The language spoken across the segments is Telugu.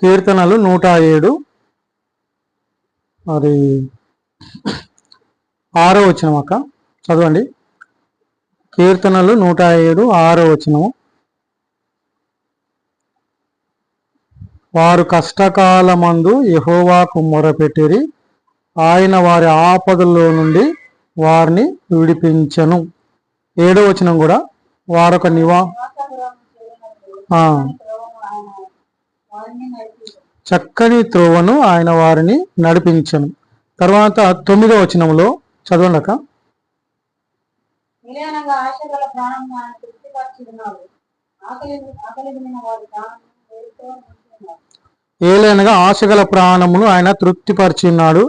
కీర్తనలు 107 మరి 6వ వచనం అక్క చదవండి. కీర్తనలు 107 6వ వచనము. వారు కష్టకాలమందు యెహోవాకు మొరపెట్టిరి, ఆయన వారి ఆపదల్లో నుండి వారిని విడిపించెను. 7వ వచనం కూడా వారొక చక్కని త్రోవను ఆయన వారిని నడిపించను. తర్వాత 9వ వచనంలో చదవండి అక్క. ఏలైనగా ఆశగల ప్రాణమును ఆయన తృప్తిపరిచిన్నాడు,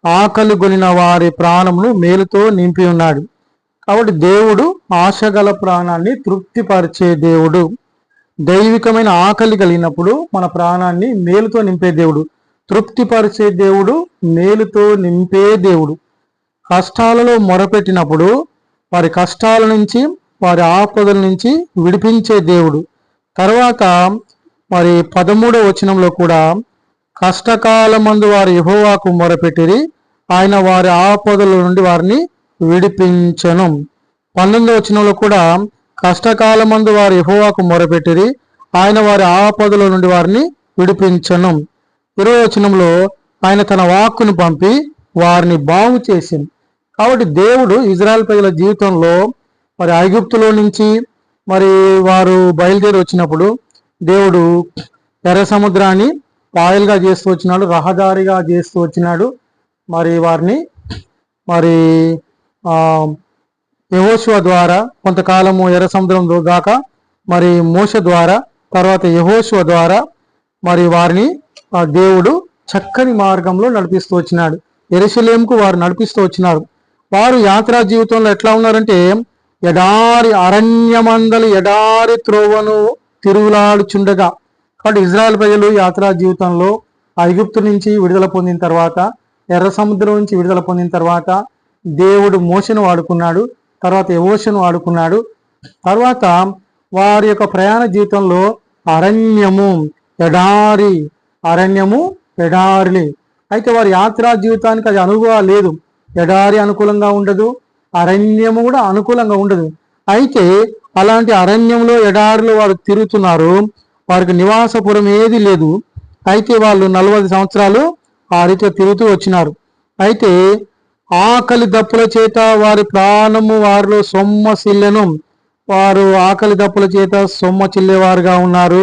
ఆకలి గొనిన వారి ప్రాణమును మేలుతో నింపి ఉన్నాడు. కాబట్టి దేవుడు ఆశగల ప్రాణాన్ని తృప్తిపరిచే దేవుడు. దైవికమైన ఆకలి కలిగినప్పుడు మన ప్రాణాన్ని మేలుతో నింపే దేవుడు, తృప్తిపరిచే దేవుడు, మేలుతో నింపే దేవుడు. కష్టాలలో మొరపెట్టినప్పుడు వారి కష్టాల నుంచి, వారి ఆపదల నుంచి విడిపించే దేవుడు. తర్వాత మరి 13వ వచనంలో కూడా కష్టకాలమందు వారు యెహోవాకు మొరపెట్టిరి, ఆయన వారి ఆపదల నుండి వారిని విడిపించెను. 19వ వచనంలో కూడా కష్టకాలమందు వారు యెహోవాకు మొరపెట్టిరి, ఆయన వారి ఆపదల నుండి వారిని విడిపించెను. 20వ వచనంలో ఆయన తన వాక్కును పంపి వారిని బాగు చేసింది. కాబట్టి దేవుడు ఇజ్రాయెల్ ప్రజల జీవితంలో మరి ఐగుప్తులో నుంచి మరి వారు బయలుదేరి వచ్చినప్పుడు దేవుడు ఎర్ర సముద్రాన్ని పాయలుగా చేస్తూ వచ్చినాడు, రహదారిగా చేస్తూ వచ్చినాడు. మరి వారిని మరి యెహోషువ ద్వారా కొంతకాలము ఎర్ర సముద్రం దాకా, మరి మోషే ద్వారా, తర్వాత యెహోషువ ద్వారా మరి వారిని దేవుడు చక్కని మార్గంలో నడిపిస్తూ వచ్చినాడు. యెరూషలేముకు వారు నడిపిస్తూ వచ్చినారు. వారు యాత్రా జీవితంలో ఎట్లా ఉన్నారంటే ఎడారి అరణ్యమందలి ఎడారి త్రోవను తిరుగులాడుచుండగా. కాబట్టి ఇజ్రాయెల్ ప్రజలు యాత్రా జీవితంలో ఐగుప్తు నుంచి విడుదల పొందిన తర్వాత, ఎర్ర సముద్రం నుంచి విడుదల పొందిన తర్వాత దేవుడు మోషను వాడుకున్నాడు, తర్వాత యెహోషును వాడుకున్నాడు. తర్వాత వారి యొక్క ప్రయాణ జీవితంలో అరణ్యము ఎడారి, అరణ్యము ఎడారి. అయితే వారి యాత్రా జీవితానికి అది అనుభవం లేదు. ఎడారి అనుకూలంగా ఉండదు, అరణ్యము కూడా అనుకూలంగా ఉండదు. అయితే అలాంటి అరణ్యంలో ఎడారిలో వారు తిరుగుతున్నారు, వారికి నివాసపురం ఏది లేదు. అయితే వాళ్ళు 40 సంవత్సరాలు ఆ రీతిలో తిరుగుతూ వచ్చినారు. అయితే ఆకలి దప్పుల చేత వారి ప్రాణము వారిలో సొమ్మసిల్లెను. వారు ఆకలి దప్పుల చేత సొమ్మచిల్లేవారుగా ఉన్నారు.